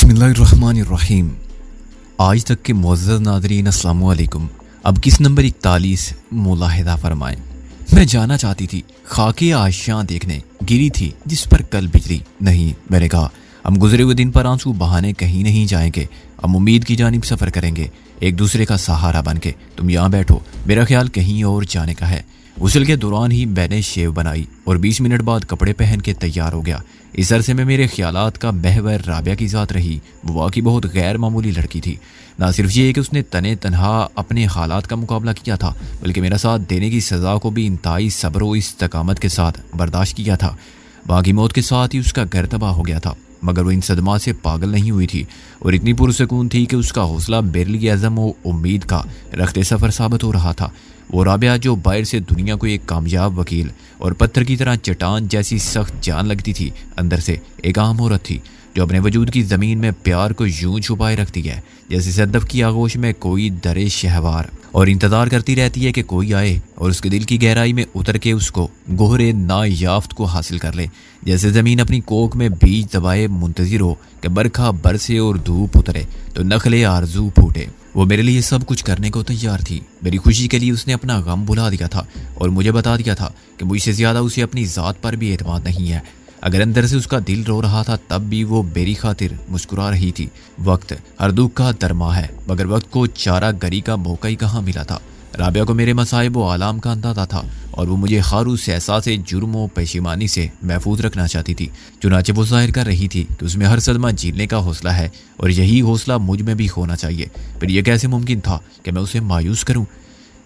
बिस्मिल्लाहिर्रहमानिर्रहीम। आज तक के मुअज़्ज़ज़ नाज़रीन अस्सलाम वालेकुम। अब किस नंबर 41 मुलाहिज़ा फरमाएं। मैं जाना चाहती थी, खाके आशियाँ देखने गिरी थी जिस पर कल बिजली नहीं। मैंने कहा हम गुजरे हुए दिन पर आंसू बहाने कहीं नहीं जाएंगे, हम उम्मीद की जानिब सफ़र करेंगे एक दूसरे का सहारा बन के। तुम यहाँ बैठो, मेरा ख्याल कहीं और जाने का है। गुस्ल के दौरान ही मैंने शेव बनाई और 20 मिनट बाद कपड़े पहन के तैयार हो गया। इस अरसे में मेरे ख्यालात का महवर राबिया की ज़ात रही। वो वाकई बहुत गैर मामूली लड़की थी। ना सिर्फ ये कि उसने तने तनहा अपने हालात का मुकाबला किया था, बल्कि मेरा साथ देने की सज़ा को भी इंतहाई सब्र व इस्तकामत के साथ बर्दाश्त किया था। बाकी मौत के साथ ही उसका घर तबाह हो गया था, मगर वो इन सदमा से पागल नहीं हुई थी और इतनी पुरसकून थी कि उसका हौसला बेरली अज़म व उम्मीद का रखते सफ़र साबित हो रहा था। वो राबिया जो बाहर से दुनिया को एक कामयाब वकील और पत्थर की तरह चट्टान जैसी सख्त जान लगती थी, अंदर से एक आम औरत थी जो अपने वजूद की ज़मीन में प्यार को यूं छुपाए रखती है जैसे सद्दफ की आगोश में कोई दरे शहवार, और इंतज़ार करती रहती है कि कोई आए और उसके दिल की गहराई में उतर के उसको गोहरे नायाफ्त को हासिल कर ले। जैसे ज़मीन अपनी कोख में बीज दबाए मुंतज़िर हो कि बरखा बरसे और धूप उतरे तो नखले आरजू फूटे। वो मेरे लिए सब कुछ करने को तैयार थी। मेरी खुशी के लिए उसने अपना गम भुला दिया था और मुझे बता दिया था कि मुझसे ज़्यादा उसे अपनी ज़ात पर भी एतमाद नहीं है। अगर अंदर से उसका दिल रो रहा था तब भी वो मेरी खातिर मुस्कुरा रही थी। वक्त हर दुख का दरमा है, मगर वक्त को चारा गरी का मौका ही कहाँ मिला था। राबिया को मेरे मसाइब व आलाम का अंदाज़ा था और वो मुझे खारूस एहसास जुर्म व पेशीमानी से महफूज रखना चाहती थी। चुनाचे वो जाहिर कर रही थी कि उसमें हर सदमा झेलने का हौसला है और यही हौसला मुझ में भी होना चाहिए। फिर यह कैसे मुमकिन था कि मैं उसे मायूस करूं?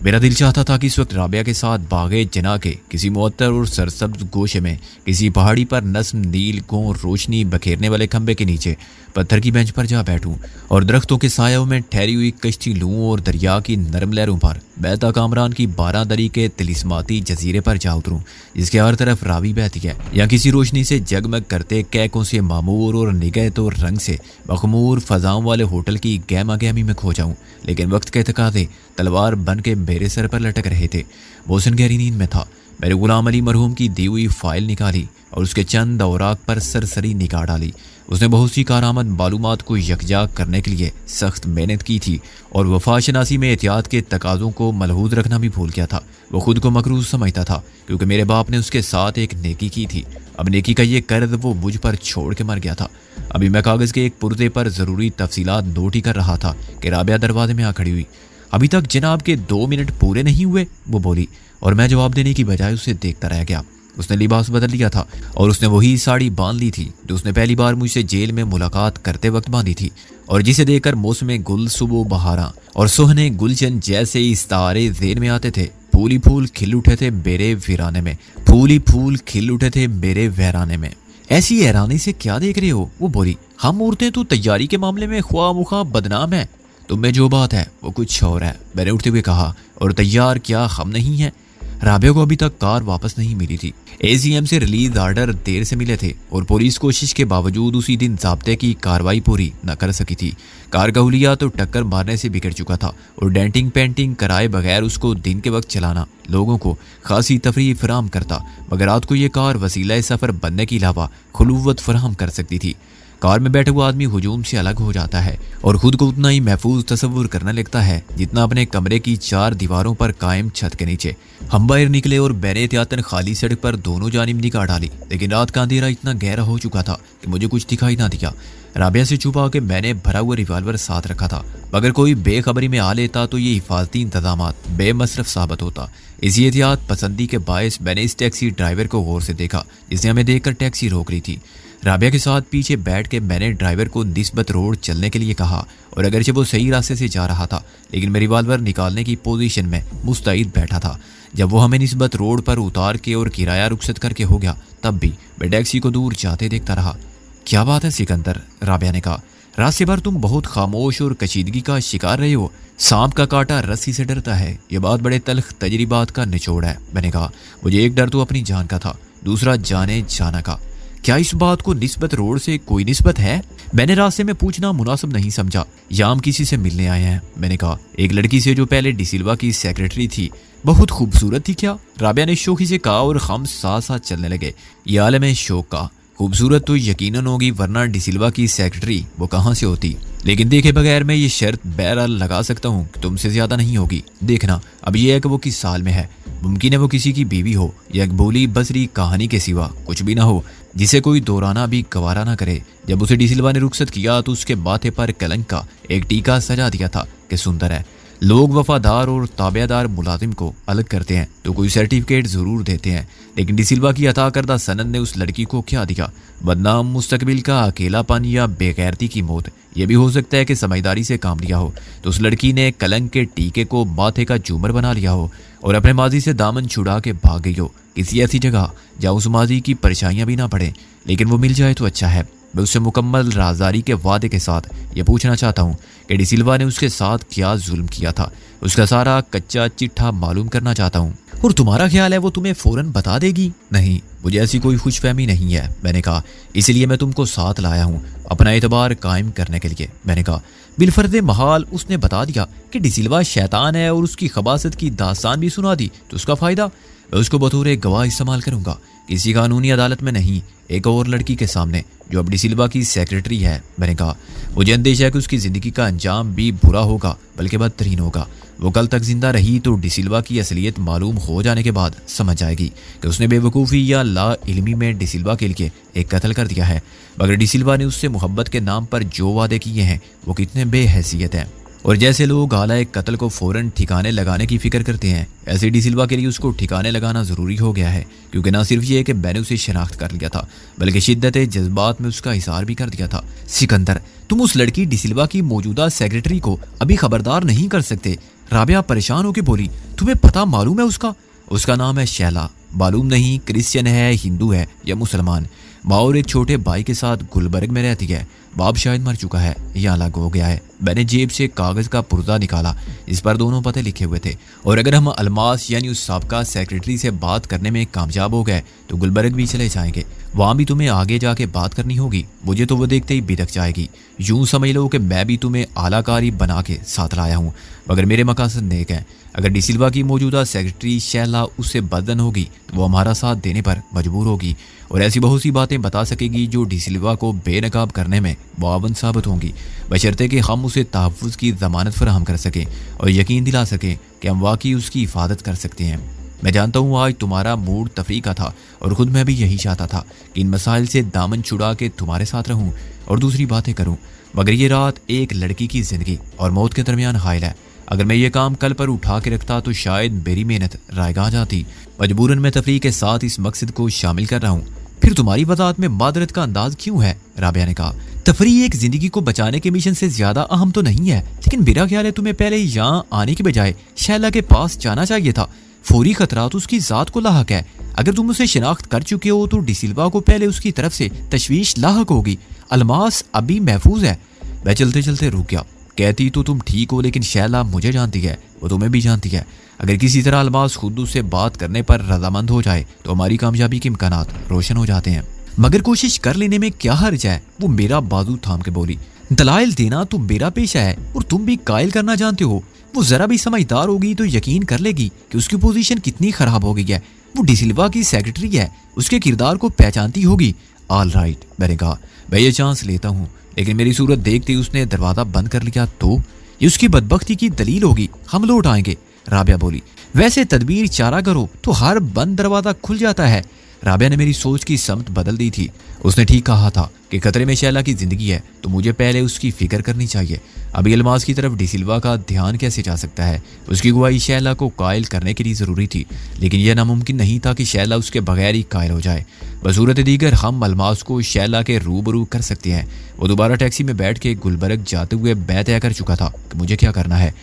मेरा दिल चाहता था कि इस वक्त राबिया के साथ बागे जना के किसी मुअत्तर और सरसब्ज गोशे में किसी पहाड़ी पर नस्म नील को रोशनी बखेरने वाले खंबे के नीचे पत्थर की बेंच पर जा बैठूं और दरख्तों के सायों में ठहरी हुई कश्ती लूं और दरिया की नरम लहरों पर बहता कामरान की 12 दरी के तिलिस्माती जजीरे पर जा उतरूं जिसके हर तरफ रावी बहती है, या किसी रोशनी से जगमग करते कैकों से मामूर और निगहत और रंग से मखमूर फजाओं वाले होटल की गहमा गहमी में खो जाऊं। लेकिन वक्त के तकाज़े तलवार बन के मेरे सर पर लटक रहे थे। मोहसिन गहरी नींद में था। मैंने गुलाम अली मरहूम की दी हुई फाइल निकाली और उसके चंद औराक पर सरसरी निगाह डाली। उसने बहुत सी कारआमद मालूमात को यकजा करने के लिए सख्त मेहनत की थी और वफाशनासी में एहतियात के तकाज़ों को मलहूज रखना भी भूल गया था। वो खुद को मकरूज समझता था क्योंकि मेरे बाप ने उसके साथ एक नेकी की थी। अब नेकी का ये कर्ज वो मुझ पर छोड़ के मर गया था। अभी मैं कागज़ के एक पुर्जे पर ज़रूरी तफसीलात नोट ही कर रहा था कि राबिया दरवाजे में आ खड़ी हुई। अभी तक जनाब के 2 मिनट पूरे नहीं हुए, वो बोली, और मैं जवाब देने की बजाय उसे देखता रह गया। उसने लिबास बदल लिया था और उसने वही साड़ी बांध ली थी जो उसने पहली बार मुझसे जेल में मुलाकात करते वक्त बांधी थी और जिसे देखकर मौसम गुल सुबह बहारा और सोहने गुलशन जैसे इस्तारे ज़ेन में आते थे। फूली फूल खिल उठे थे मेरे वीराने में, फूली फूल खिल उठे थे मेरे वहराने में। ऐसी हैरानी से क्या देख रहे हो? वो बोली, हम औरतें तो तैयारी के मामले में ख्वाह मुखा बदनाम है। तुम में जो बात है वो कुछ और है, मैंने उठते हुए कहा। और तैयार क्या हम नहीं हैं? राबिया को अभी तक कार वापस नहीं मिली थी। एसीएम से रिलीज आर्डर देर से मिले थे और पुलिस कोशिश के बावजूद उसी दिन ज़ाब्ते की कार्रवाई पूरी न कर सकी थी। कार का हुलिया तो टक्कर मारने से बिगड़ चुका था और डेंटिंग पेंटिंग कराए बगैर उसको दिन के वक्त चलाना लोगों को खासी तफरीह फराहम करता, मगर रात को ये कार वसीला सफ़र बनने के अलावा खुलूवत फराहम कर सकती थी। कार में बैठे हुआ आदमी हुजूम से अलग हो जाता है और खुद को उतना ही महफूज तस्वुर करने लगता है जितना अपने कमरे की 4 दीवारों पर कायम छत के नीचे। हम बाहर निकले और बैरे एहतियातन खाली सड़क पर दोनों जानिब निगाह डाली, लेकिन रात का अंधेरा इतना गहरा हो चुका था कि मुझे कुछ दिखाई ना दिया। राबिया से छुपा के मैंने भरा हुआ रिवाल्वर साथ रखा था, मगर कोई बेखबरी में आ लेता तो ये हिफाजती इंतजामात बेमसरफ साबित होता। इसी एहतियात पसंदी के बायस मैंने इस टैक्सी ड्राइवर को गौर से देखा जिसने हमें देखकर टैक्सी रोक रही थी। राबिया के साथ पीछे बैठ के मैंने ड्राइवर को निस्बत रोड चलने के लिए कहा और अगरचे वो सही रास्ते से जा रहा था, लेकिन मैं रिवाल्वर निकालने की पोजीशन में मुस्तैद बैठा था। जब वो हमें निस्बत रोड पर उतार के और किराया रुखसत करके हो गया, तब भी मैं टैक्सी को दूर जाते देखता रहा। क्या बात है सिकंदर? राबिया ने कहा, रास्ते भर तुम बहुत खामोश और कशीदगी का शिकार रहे हो। सांप का कांटा रस्सी से डरता है, ये बात बड़े तल्ख तजरीबात का निचोड़ है। मैंने कहा, मुझे एक डर तो अपनी जान का था, दूसरा जाने जाना का। क्या इस बात को निस्बत रोड से कोई निस्बत है? मैंने रास्ते में पूछना मुनासिब नहीं समझा। या हम किसी से मिलने आए हैं? मैंने कहा, एक लड़की से जो पहले डिसिल्वा की सेक्रेटरी थी। बहुत खूबसूरत थी क्या? राबिया ने शोखी से कहा और हम साथ साथ चलने लगे। ये आलम है शौक का, खूबसूरत तो यकीनन होगी, वरना डिसिल्वा की सेक्रेटरी वो कहाँ से होती। लेकिन देखे बगैर मैं ये शर्त बहरहाल लगा सकता हूँ कि तुमसे ज्यादा नहीं होगी। देखना, अब ये है कि वो किस साल में है। मुमकिन है वो किसी की बीवी हो या एक बोली बसरी कहानी के सिवा कुछ भी ना हो, जिसे कोई दोहराना भी गवारा ना करे। जब उसे डिसिल्वा ने रुखसत किया तो उसके माथे पर कलंक का एक टीका सजा दिया था कि सुंदर है। लोग वफादार और ताबेदार मुलाजिम को अलग करते हैं तो कोई सर्टिफिकेट जरूर देते हैं, लेकिन डिसिल्वा की अता करदा सनद ने उस लड़की को क्या दिया? बदनाम मुस्तकबिल का अकेलापन या बेगैरती की मौत। यह भी हो सकता है कि समझदारी से काम लिया हो तो उस लड़की ने कलंक के टीके को माथे का झूमर बना लिया हो और अपने माजी से दामन छुड़ा के भाग गई हो, किसी ऐसी जगह जहाँ उस माजी की परेशानियां भी ना पड़े। लेकिन वो मिल जाए तो अच्छा है। मैं उससे मुकम्मल राजदारी के वादे के साथ ये पूछना चाहता हूँ कि डिसिल्वा ने उसके साथ क्या जुल्म किया था। उसका सारा कच्चा चिट्ठा मालूम करना चाहता हूँ। और तुम्हारा ख्याल है वो तुम्हें फौरन बता देगी? नहीं, मुझे ऐसी कोई खुशफहमी नहीं है, मैंने कहा। इसलिए मैं तुमको साथ लाया हूँ अपना एतबार कायम करने के लिए, मैंने कहा। बिलफर्दे महाल उसने बता दिया कि डिसिल्वा शैतान है और उसकी खबासत की दास्तान भी सुना दी तो उसका फायदा? मैं उसको बतौर गवाह इस्तेमाल करूंगा, किसी कानूनी अदालत में नहीं, एक और लड़की के सामने जो अब डिसिल्वा की सेक्रेटरी है, मैंने कहा। मुझे अंदेशा है कि उसकी जिंदगी का अंजाम भी बुरा होगा, बल्कि बदतरीन होगा। वो कल तक जिंदा रही तो डिसिल्वा की असलियत मालूम हो जाने के बाद समझ जाएगी कि उसने बेवकूफ़ी या ला इल्मी में डिसिल्वा के लिए एक कत्ल कर दिया है, मगर डिसिल्वा ने उससे मोहब्बत के नाम पर जो वादे किए हैं वो कितने बेहैसियत हैं। और जैसे लोग आला एक कत्ल को फौरन ठिकाने लगाने की फिक्र करते हैं, ऐसे डिसिल्वा के लिए उसको ठिकाने लगाना ज़रूरी हो गया है, क्योंकि ना सिर्फ ये कि मैंने उसे शनाख्त कर लिया था बल्कि शिद्दत जज्बात में उसका इज़हार भी कर दिया था। सिकंदर, तुम उस लड़की डिसिल्वा की मौजूदा सेक्रेटरी को अभी खबरदार नहीं कर सकते। राबिया परेशान होकर बोली, तुम्हें पता मालूम है उसका नाम है शैला। मालूम नहीं क्रिश्चियन है, हिंदू है या मुसलमान। माँ और एक छोटे भाई के साथ गुलबर्ग में रहती है। बाप शायद मर चुका है या अलग हो गया है। मैंने जेब से कागज का पुर्जा निकाला, इस पर दोनों पते लिखे हुए थे। और अगर हम अलमास यानी उस साबका सेक्रेटरी से बात करने में कामयाब हो गए तो गुलबर्ग भी चले जाएंगे। वहाँ भी तुम्हें आगे जाके बात करनी होगी। मुझे तो वो देखते ही बिदक जाएगी। यूं समझ लो कि मैं भी तुम्हें आलाकारी बना के साथ लाया हूँ, मगर मेरे मकासद नेक हैं। अगर डिसिल्वा की मौजूदा सेक्रेटरी शैला उससे बदन होगी तो वो हमारा साथ देने पर मजबूर होगी और ऐसी बहुत सी बातें बता सकेगी जो डिसिल्वा को बेनकाब करने में मुआवन साबित होंगी, बशर्ते कि हम उसे तहफ़्फ़ुज़ की ज़मानत फराहम कर सकें और यकीन दिला सकें कि हम वाकई उसकी हिफाजत कर सकते हैं। मैं जानता हूँ आज तुम्हारा मूड तफरी का था और ख़ुद मैं भी यही चाहता था कि इन मसाइल से दामन छुड़ा के तुम्हारे साथ रहूँ और दूसरी बातें करूँ, मगर ये रात एक लड़की की ज़िंदगी और मौत के दरमियान हायल है। अगर मैं ये काम कल पर उठा के रखता तो शायद मेरी मेहनत रायगाह जाती। मजबूरन मैं तफरीह के साथ इस मकसद को शामिल कर रहा हूँ। फिर तुम्हारी वजाहत में मादरत का अंदाज क्यों है? राबिया ने कहा। तफरीह एक जिंदगी को बचाने के मिशन से ज्यादा अहम तो नहीं है, लेकिन मेरा ख्याल है तुम्हें पहले यहाँ आने के बजाय शैला के पास जाना चाहिए था। फौरी खतरा तो उसकी जात को लाहक है। अगर तुम उसे शिनाख्त कर चुके हो तो डिसिल्वा को पहले उसकी तरफ से तशवीश लाहक होगी। अलमास अभी महफूज है। मैं चलते चलते रुक गया। कहती तो तुम ठीक हो, लेकिन शैला मुझे जानती है, वो तुम्हें भी जानती है। अगर किसी तरह अलमास खुद उससे बात करने पर रजामंद हो जाए तो हमारी कामयाबी के इम्कानात रोशन हो जाते हैं। मगर कोशिश कर लेने में क्या हर्ज है? वो मेरा बाजू थाम के बोली। दलाइल देना तो मेरा पेशा है और तुम भी कायल करना जानते हो। वो जरा भी समझदार होगी तो यकीन कर लेगी कि उसकी पोजीशन कितनी खराब हो गई है। वो डिसिल्वा की सेक्रेटरी है, उसके किरदार को पहचानती होगी। ऑल राइट, मैंने कहा, मैं ये चांस लेता हूँ, लेकिन मेरी सूरत देखते ही उसने दरवाजा बंद कर लिया तो ये उसकी बदबख्ती की दलील होगी। हम लौट आएंगे, राबिया बोली। वैसे तदबीर चारा करो तो हर बंद दरवाजा खुल जाता है। राबिया ने मेरी सोच की समत बदल दी थी। उसने ठीक कहा था कि खतरे में शैला की जिंदगी है तो मुझे पहले उसकी फिक्र करनी चाहिए। अभी अलमास की तरफ डिसिल्वा का ध्यान कैसे जा सकता है? उसकी गवाही शैला को कायल करने के लिए ज़रूरी थी, लेकिन यह नामुमकिन नहीं था कि शैला उसके बगैर ही कायल हो जाए। बसूरत दीगर हम अलमास को शैला के रूबरू कर सकते हैं। वो दोबारा टैक्सी में बैठ के गुलबर्ग जाते हुए बै तय कर चुका था कि मुझे क्या करना है।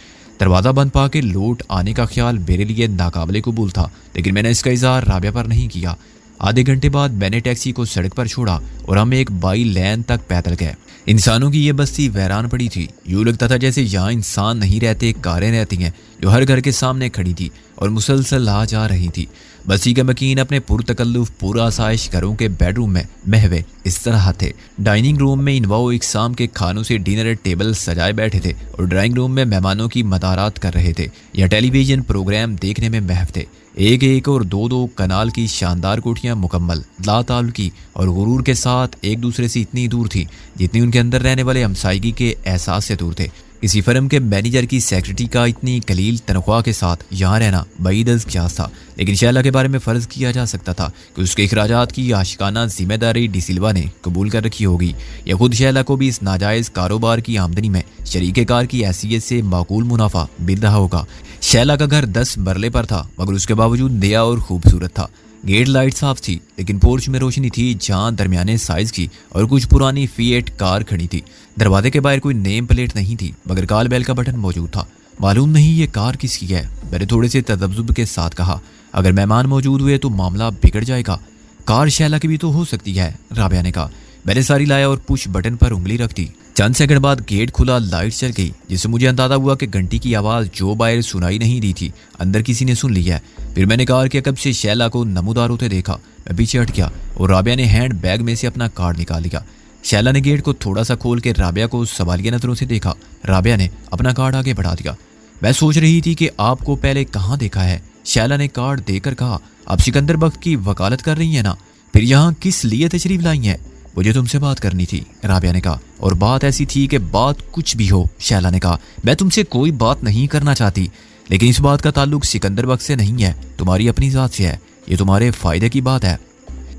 दरवाज़ा बंद पा के लौट आने का ख्याल मेरे लिए नाकाबिले कबूल था, लेकिन मैंने इसका इज़हार राबिया पर नहीं किया। आधे घंटे बाद मैंने टैक्सी को सड़क पर छोड़ा और हम एक बाई लेन तक पैदल गए। इंसानों की ये बस्ती वैरान पड़ी थी। यूँ लगता था जैसे यहाँ इंसान नहीं रहते, कारें रहती हैं जो हर घर के सामने खड़ी थी और मुसलसल आ जा रही थी। बस्ती के मकीन अपने पुरतकल्लुफ पूरा आसाइश घरों के बेडरूम में महवे इस तरह थे। डाइनिंग रूम में इनवाओ इकसाम के खानों से डिनर टेबल सजाए बैठे थे और ड्राइंग रूम में मेहमानों की मदारात कर रहे थे या टेलीविजन प्रोग्राम देखने में महव थे। एक एक और दो दो कनाल की शानदार कोठियां मुकम्मल लाताल्लुकी और गुरूर के साथ एक दूसरे से इतनी दूर थी जितनी उनके अंदर रहने वाले हमसायगी के एहसास से दूर थे। किसी फर्म के मैनेजर की सेक्रेटरी का इतनी कलील तनख्वाह के साथ यहाँ रहना बईद अज़ था, लेकिन शैला के बारे में फ़र्ज़ किया जा सकता था कि उसके अखराजात की आशिकाना जिम्मेदारी डिसिल्वा ने कबूल कर रखी होगी या खुद शैला को भी इस नाजायज़ कारोबार की आमदनी में शरीके कार की हैसियत से माकूल मुनाफा मिल रहा होगा। शैला का घर 10 मरले पर था मगर उसके बावजूद नया और खूबसूरत था। गेट लाइट साफ थी लेकिन पोर्च में रोशनी थी जहां दरमियाने साइज की और कुछ पुरानी फिएट कार खड़ी थी। दरवाजे के बाहर कोई नेम प्लेट नहीं थी मगर कॉल बेल का बटन मौजूद था। मालूम नहीं ये कार किसकी है, मैंने थोड़े से तजब्जुब के साथ कहा। अगर मेहमान मौजूद हुए तो मामला बिगड़ जाएगा। कार शैला की भी तो हो सकती है, राबिया ने कहा। मैंने सारी लाया और पुश बटन पर उंगली रख दी। चंद सेकंड बाद गेट खुला, लाइट चल गई जिससे मुझे अंदाजा हुआ कि घंटी की आवाज़ जो बाहर सुनाई नहीं दी थी अंदर किसी ने सुन ली है। फिर मैंने कार के अकब से शैला को नमूदार होते देखा। मैं पीछे हट गया और राबिया ने हैंड बैग में से अपना कार्ड निकाल लिया। शैला ने गेट को थोड़ा सा खोल के राबिया को सवालिया नजरों से देखा। राबिया ने अपना कार्ड आगे बढ़ा दिया। मैं सोच रही थी कि आपको पहले कहाँ देखा है। शैला ने कार्ड देकर कहा, आप सिकंदर बख्त की वकालत कर रही हैं ना? फिर यहाँ किस लिए तशरीफ लाई हैं? मुझे तुमसे बात करनी थी, राबिया ने कहा। और बात ऐसी थी कि बात कुछ भी हो, शैला ने कहा। मैं तुमसे कोई बात नहीं करना चाहती, लेकिन इस बात का ताल्लुक सिकंदर बख्त से नहीं है, तुम्हारी अपनी जात से है। ये तुम्हारे फायदे की बात है।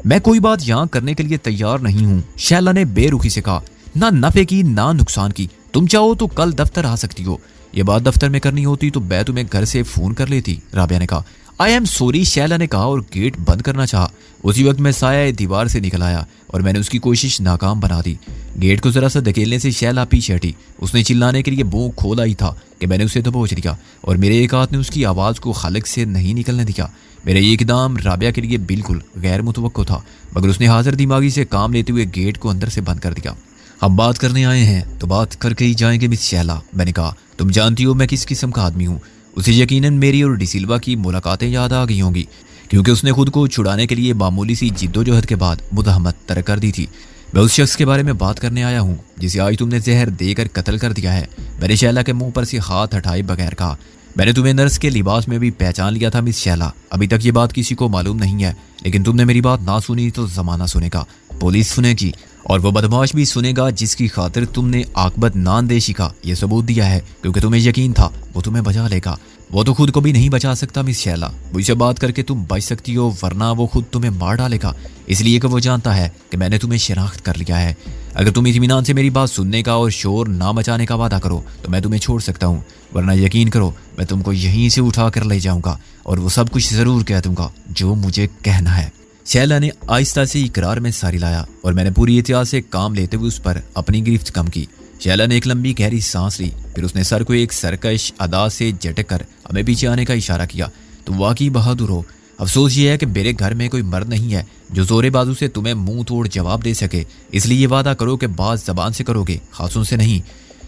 मैं कोई बात यहाँ करने के लिए तैयार नहीं हूँ, शैला ने बेरुखी से कहा। ना नफे की ना नुकसान की। तुम चाहो तो कल दफ्तर आ सकती हो। ये बात दफ्तर में करनी होती तो मैं तुम्हें घर से फोन कर लेती, राबिया ने कहा। आई एम सॉरी, शैला ने कहा और गेट बंद करना चाहा। उसी वक्त मैं साया दीवार से निकल आया और मैंने उसकी कोशिश नाकाम बना दी। गेट को जरा सा धकेलने से शैला पीछे हटी। उसने चिल्लाने के लिए मुंह खोला ही था कि मैंने उसे दबोच लिया और मेरे एक हाथ ने उसकी आवाज़ को खलक से नहीं निकलने दिया। मेरा ये इकदाम राबिया के लिए बिल्कुल गैर मुतवक्को था मगर उसने हाजिर दिमागी से काम लेते हुए गेट को अंदर से बंद कर दिया। हम बात करने आए हैं तो बात करके ही जाएंगे मिस शैला, मैंने कहा। तुम जानती हो मैं किस किस्म का आदमी हूँ। उसे यकीनन मेरी और डिसिल्वा की मुलाकातें याद आ गई होंगी क्योंकि उसने खुद को छुड़ाने के लिए मामूली सी जिद्दोजहद के बाद मुदाहमत तरक कर दी थी। मैं उस शख्स के बारे में बात करने आया हूँ जिसे आज तुमने जहर देकर कत्ल कर दिया है, मैंने शैला के मुंह पर से हाथ हटाए बगैर कहा। मैंने तुम्हें नर्स के लिबास में भी पहचान लिया था मिस शैला। अभी तक ये बात किसी को मालूम नहीं है, लेकिन तुमने मेरी बात ना सुनी तो जमाना सुनेगा, पुलिस सुनेगी और वो बदमाश भी सुनेगा जिसकी खातिर तुमने आकबत नानदेशी का ये सबूत दिया है क्योंकि तुम्हें यकीन था वो तुम्हें बचा लेगा। वो तो खुद को भी नहीं बचा सकता मिस शैला। मुझसे बात करके तुम बच सकती हो वरना वो खुद तुम्हें मार डालेगा, इसलिए कि वो जानता है कि मैंने तुम्हें शनाख्त कर लिया है। अगर तुम इत्मीनान से मेरी बात सुनने का और शोर ना मचाने का वादा करो तो मैं तुम्हें छोड़ सकता हूँ, वरना यकीन करो मैं तुमको यहीं से उठा कर ले जाऊँगा और वो सब कुछ ज़रूर कह दूँगा जो मुझे कहना है। शैला ने आहिस्ता से इकरार में सारी लाया और मैंने पूरी एहतियात से काम लेते हुए उस पर अपनी गिरफ्त कम की। शैला ने एक लंबी गहरी सांस ली, फिर उसने सर को एक सरकश अदा से झटक कर हमें पीछे आने का इशारा किया। तुम वाकई बहादुर हो। अफसोस ये है कि मेरे घर में कोई मर्द नहीं है जो जोरे बाजू से तुम्हें मुंह तोड़ जवाब दे सके, इसलिए ये वादा करो कि बात जबान से करोगे, खासों से नहीं।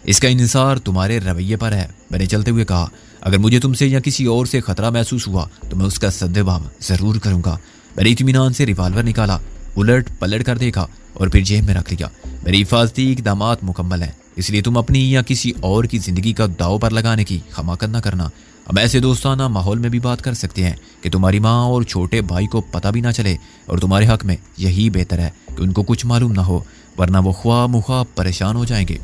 इसका इंसार तुम्हारे रवैये पर है, मैंने चलते हुए कहा। अगर मुझे तुमसे या किसी और से खतरा महसूस हुआ तो मैं उसका सद्देबाब जरूर करूंगा। मैंने इत्मीनान से रिवाल्वर निकाला, उलट पलट कर देखा और फिर जेब में रख लिया। मेरी हिफाजती इकदामात मुकम्मल हैं, इसलिए तुम अपनी या किसी और की जिंदगी का दाव पर लगाने की खमाकत न करना। हम ऐसे दोस्ताना माहौल में भी बात कर सकते हैं कि तुम्हारी माँ और छोटे भाई को पता भी ना चले और तुम्हारे हक में यही बेहतर है कि उनको कुछ मालूम ना हो, वरना वो ख्वाह मुख्वाह परेशान हो जाएंगे।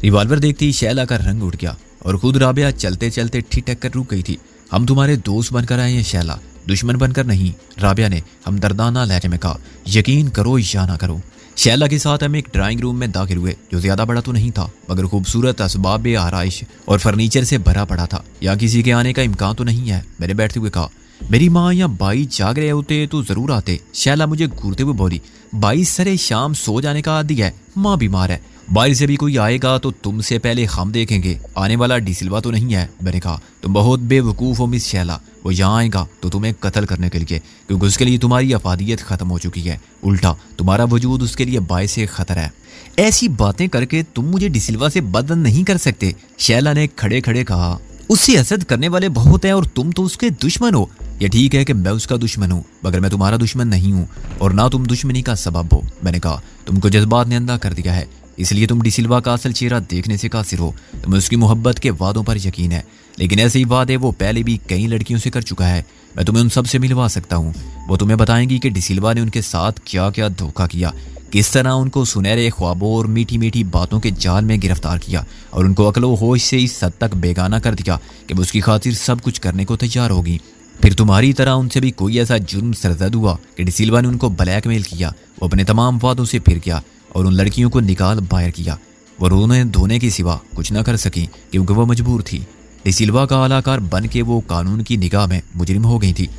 रिवाल्वर देखते ही शैला का रंग उठ गया और खुद राबिया चलते चलते ठिठक कर रुक गई थी। हम तुम्हारे दोस्त बनकर आए हैं शैला, दुश्मन बनकर नहीं, राबिया ने हमदर्दाना लहजे में कहा। यकीन करो या ना करो। शैला के साथ हम एक ड्राइंग रूम में दाखिल हुए जो ज्यादा बड़ा तो नहीं था मगर खूबसूरत असबाब आराइश और फर्नीचर से भरा पड़ा था। यहाँ किसी के आने का इम्कान तो नहीं है, मैंने बैठते हुए कहा। मेरी माँ या भाई जाग रहे होते तो जरूर आते, शैला मुझे घूरते हुए बोली। भाई सरे शाम सो जाने का आदी है, माँ बीमार है, बाहर से भी कोई आएगा तो तुमसे पहले हम देखेंगे, आने वाला डिसिल्वा तो नहीं है, मैंने कहा। तुम बहुत बेवकूफ़ हो मिस शैला, वो यहाँ आएगा तो तुम्हें कत्ल करने के लिए, क्योंकि उसके लिए तुम्हारी अफादियत खत्म हो चुकी है। उल्टा तुम्हारा वजूद उसके लिए बायस खतरा है। ऐसी बातें करके तुम मुझे डिसिल्वा से बदन नहीं कर सकते, शैला ने खड़े खड़े कहा। उससे हसद करने वाले बहुत हैं और तुम तो उसके दुश्मन हो। ये ठीक है कि मैं उसका दुश्मन हूँ, मगर मैं तुम्हारा दुश्मन नहीं हूँ और ना तुम दुश्मनी का सबब हो। मैंने कहा, तुमको जज्बात ने अंधा कर दिया है, इसलिए तुम डिसिल्वा का असल चेहरा देखने से कासिर हो। तुम्हें उसकी मोहब्बत के वादों पर यकीन है, लेकिन ऐसे ही वादे वो पहले भी कई लड़कियों से कर चुका है। मैं तुम्हें उन सब से मिलवा सकता हूँ। वो तुम्हें बताएंगी कि डिसिल्वा ने उनके साथ क्या क्या धोखा किया, किस तरह उनको सुनहरे ख्वाबों और मीठी मीठी बातों के जाल में गिरफ्तार किया और उनको अक्लो होश से इस हद तक बेगाना कर दिया कि वो उसकी खातिर सब कुछ करने को तैयार होगी। फिर तुम्हारी तरह उनसे भी कोई ऐसा जुर्म सरजद हुआ कि डिसिल्वा ने उनको ब्लैकमेल किया। वो अपने तमाम वादों से फिर गया और उन लड़कियों को निकाल बाहर किया। वो रोने धोने के सिवा कुछ न कर सकी क्योंकि वो मजबूर थी। डिसिल्वा का आलाकार बन के वो कानून की निगाह में मुजरिम हो गई थी।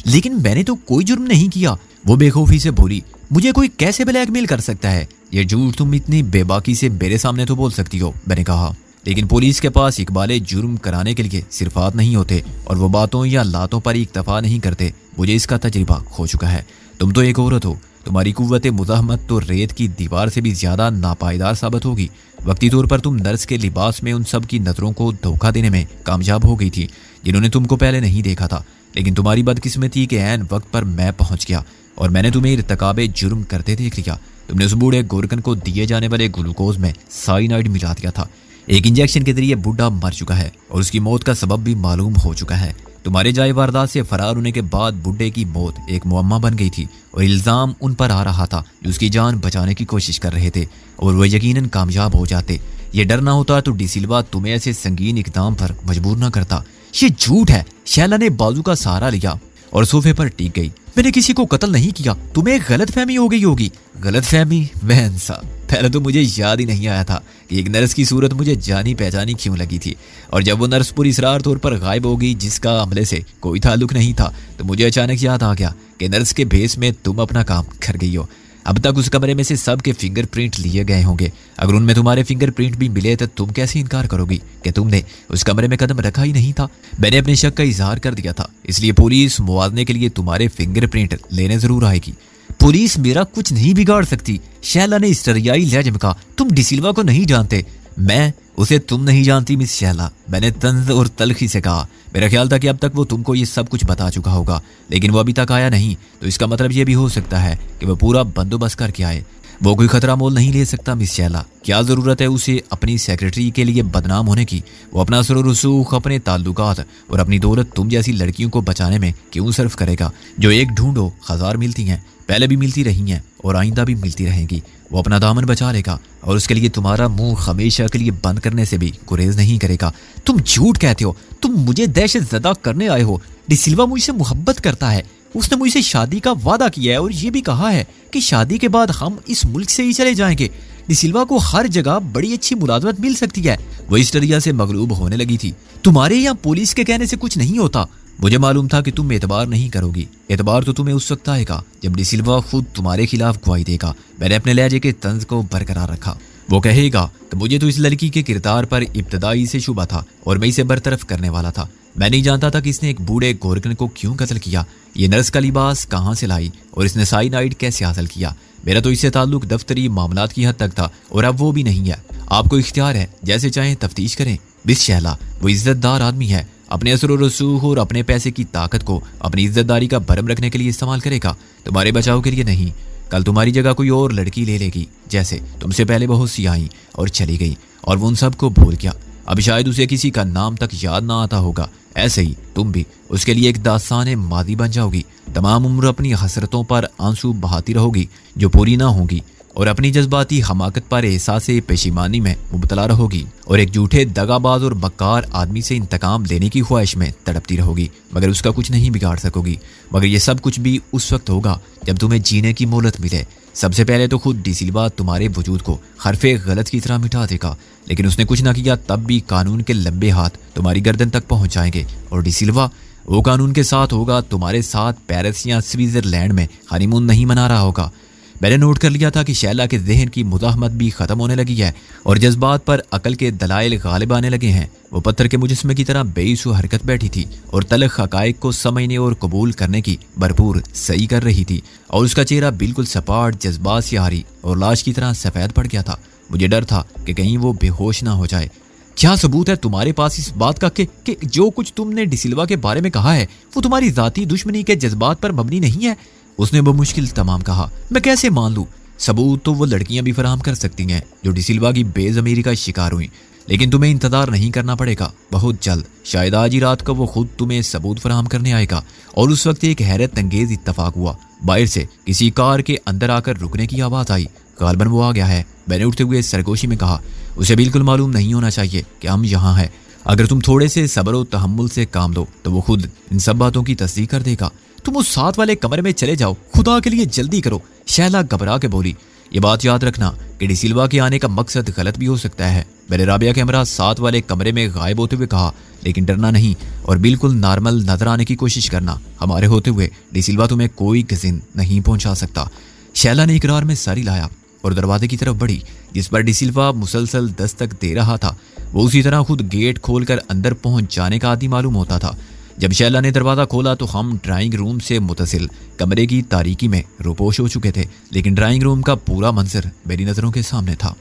लेकिन मैंने तो कोई जुर्म नहीं किया, वो बेखौफी से बोली। मुझे कोई कैसे ब्लैकमेल कर सकता है? ये झूठ तुम इतनी बेबाकी से मेरे सामने तो बोल सकती हो, मैंने कहा। लेकिन पुलिस के पास इकबाले जुर्म कराने के लिए सिर्फ हाथ नहीं होते और वो बातों या लातों पर इक्तफा नहीं करते। मुझे इसका तजर्बा हो चुका है। तुम तो एक औरत हो, तुम्हारी कुव्वत मुज़ाहमत तो रेत की दीवार से भी ज्यादा नापायदार साबित होगी। वक्ती तौर पर तुम नर्स के लिबास में उन सब की नजरों को धोखा देने में कामयाब हो गई थी जिन्होंने तुमको पहले नहीं देखा था। लेकिन तुम्हारी बदकिस्मती के ऐन वक्त पर मैं पहुंच गया और मैंने तुम्हें इर्तकाबे जुर्म करते देख लिया। तुमने उस बूढ़े गोरकन को दिए जाने वाले ग्लूकोज में साइनाइड मिला दिया था। एक इंजेक्शन के जरिए बूढ़ा मर चुका है और उसकी मौत का सबब भी मालूम हो चुका है। तुम्हारे जाए वारदात से फरार होने के बाद बूढ़े की मौत एक मुअम्मा बन गई थी और इल्जाम उन पर आ रहा था जो उसकी जान बचाने की कोशिश कर रहे थे और वह यकीनन कामयाब हो जाते। ये डर ना होता तो डिसिल्वा तुम्हें ऐसे संगीन इकदाम पर मजबूर ना करता। ये झूठ है। शैला ने बाजू का सहारा लिया और सोफे पर टिक गई। मैंने किसी को कत्ल नहीं किया, तुम्हें गलतफहमी हो गई होगी। गलतफहमी? बहन साहब, पहले तो मुझे याद ही नहीं आया था कि एक नर्स की सूरत मुझे जानी पहचानी क्यों लगी थी, और जब वो नर्स पुरअसरार तौर पर गायब हो गई जिसका हमले से कोई ताल्लुक नहीं था, तो मुझे अचानक याद आ गया कि नर्स के भेस में तुम अपना काम कर गई हो। अब तक उस कमरे में से सबके फिंगरप्रिंट लिए गए होंगे। अगर उनमें तुम्हारे फिंगरप्रिंट भी मिले तो तुम कैसे इनकार करोगी कि तुमने उस कमरे में कदम रखा ही नहीं था? मैंने अपने शक का इजहार कर दिया था, इसलिए पुलिस मुआवजे के लिए तुम्हारे फिंगरप्रिंट लेने जरूर आएगी। पुलिस मेरा कुछ नहीं बिगाड़ सकती, शैला ने इस्तरियाई लहजे में कहा। तुम डिसिल्वा को नहीं जानते। मैं उसे तुम नहीं जानती मिस शैला, मैंने तंज और तलखी से कहा। मेरा ख्याल था कि अब तक वो तुमको ये सब कुछ बता चुका होगा, लेकिन वो अभी तक आया नहीं, तो इसका मतलब ये भी हो सकता है कि वो पूरा बंदोबस्त करके आए। वो कोई खतरा मोल नहीं ले सकता मिस शैला। क्या जरूरत है उसे अपनी सेक्रेटरी के लिए बदनाम होने की? वो अपना असर रसूख, अपने ताल्लुकात और अपनी दौलत तुम जैसी लड़कियों को बचाने में क्यों सर्फ करेगा, जो एक ढूंढो हजार मिलती हैं, पहले भी मिलती रही हैं और आइंदा भी मिलती रहेंगी। वो अपना दामन बचा लेगा और उसके लिए तुम्हारा मुंह हमेशा के लिए बंद करने से भी गुरेज नहीं करेगा। तुम झूठ कहते हो, तुम मुझे दहशत ज़दा करने आए हो। डिसिल्वा मुझसे मोहब्बत करता है, उसने मुझसे शादी का वादा किया है और ये भी कहा है कि शादी के बाद हम इस मुल्क से ही चले जाएंगे। डिसिल्वा को हर जगह बड़ी अच्छी मुलाजमत मिल सकती है। वो इस तरह से मगलूब होने लगी थी। तुम्हारे यहाँ पुलिस के कहने से कुछ नहीं होता। मुझे मालूम था कि तुम एतबार नहीं करोगी। एतबार तो तुम्हें उस वक्त आएगा जब डिसिल्वा खुद तुम्हारे खिलाफ गवाही देगा। मैंने अपने लहजे के तंज को बरकरार रखा। वो कहेगा कि मुझे तो इस लड़की के किरदार पर इब्तदाई से शुबा था और मैं इसे बरतरफ करने वाला था। मैं नहीं जानता था कि इसने एक बूढ़े गोरकन को क्यों कत्ल किया, ये नर्स का लिबास कहाँ से लाई और इसने साइनाइड कैसे हासिल किया। मेरा तो इससे ताल्लुक दफ्तरी मामलात की हद तक था और अब वो भी नहीं है। आपको इख्तियार है, जैसे चाहें तफ्तीश करें। मिस शैला वो इज्जतदार आदमी है, अपने असर और रसूख और अपने पैसे की ताकत को अपनी इज्जतदारी का भरम रखने के लिए इस्तेमाल करेगा, तुम्हारे बचाव के लिए नहीं। कल तुम्हारी जगह कोई और लड़की ले लेगी, जैसे तुमसे पहले बहुत सी आई और चली गई और वो उन सबको भूल गया। अब शायद उसे किसी का नाम तक याद ना आता होगा। ऐसे ही तुम भी उसके लिए एक दास्तान मादी बन जाओगी। तमाम उम्र अपनी हसरतों पर आंसू बहाती रहोगी जो पूरी ना होगी और अपनी जज्बाती हमाकत पर एहसास पेशीमानी में मुबतला रहोगी और एक झूठे दगाबाज और बक्कार आदमी से इंतकाम लेने की ख्वाहिश में तड़पती रहोगी, मगर उसका कुछ नहीं बिगाड़ सकोगी। मगर ये सब कुछ भी उस वक्त होगा जब तुम्हें जीने की मोहलत मिले। सबसे पहले तो खुद डिसिल्वा तुम्हारे वजूद को हरफे गलत की तरह मिटा देगा, लेकिन उसने कुछ ना किया तब भी कानून के लंबे हाथ तुम्हारी गर्दन तक पहुंच जाएंगे और डिसिल्वा वो कानून के साथ होगा, तुम्हारे साथ पेरिस या स्विट्जरलैंड में हनीमून नहीं मना रहा होगा। मैंने नोट कर लिया था कि शैला के जहन की मुज़ाहमत भी ख़त्म होने लगी है और जज्बात पर अकल के दलाइल गालिब आने लगे हैं। वो पत्थर के मुजस्मे की तरह बेइसु हरकत बैठी थी और तलख हक़ाइक़ को समझने और कबूल करने की भरपूर सही कर रही थी और उसका चेहरा बिल्कुल सपाट, जज्बात से हारी और लाश की तरह सफ़ेद पड़ गया था। मुझे डर था कि कहीं वो बेहोश ना हो जाए। क्या सबूत है तुम्हारे पास इस बात का कि जो कुछ तुमने डिसिल्वा के बारे में कहा है वो तुम्हारी जाती दुश्मनी के जज्बात पर मबनी नहीं है? उसने बमुश्किल तमाम कहा। मैं कैसे मान लूं? सबूत तो वो लड़कियां भी फराहम कर सकती हैं जो डिसिल्वा की बेजमीरी का शिकार हुई, लेकिन तुम्हें इंतजार नहीं करना पड़ेगा। बहुत जल्द, शायद आज ही रात को वो खुद तुम्हें सबूत फराहम करने आएगा। और उस वक्त एक हैरत अंगेज इत्तफाक हुआ। बाहर से किसी कार के अंदर आकर रुकने की आवाज आई। गालबन वो आ गया है, मैंने उठते हुए सरगोशी में कहा। उसे बिल्कुल मालूम नहीं होना चाहिए कि हम यहाँ हैं। अगर तुम थोड़े से सब्र और तहम्मुल से काम लो तो वो खुद इन सब बातों की तस्दीक कर देगा। तुम उस साथ वाले कमरे में चले जाओ, खुदा के लिए जल्दी करो। शैला घबरा के बोली। ये बात याद रखना कि डिसिल्वा के आने का मकसद गलत भी हो सकता है। मैंने राबिया के हमरा साथ वाले कमरे में गायब होते हुए कहा, लेकिन डरना नहीं और बिल्कुल नॉर्मल नजर आने की कोशिश करना। हमारे होते हुए डिसिल्वा तुम्हें कोई किसी नहीं पहुंचा सकता। शैला ने इकरार में सर हिलाया और दरवाजे की तरफ बढ़ी, जिस पर डिसिल्वा मुसलसल दस्तक दे रहा था। वो उसी तरह खुद गेट खोलकर अंदर पहुंच जाने का आदी मालूम होता था। जब शैला ने दरवाज़ा खोला तो हम ड्राइंग रूम से मुतसिल कमरे की तारीकी में रुपोश हो चुके थे, लेकिन ड्राइंग रूम का पूरा मंजर मेरी नज़रों के सामने था।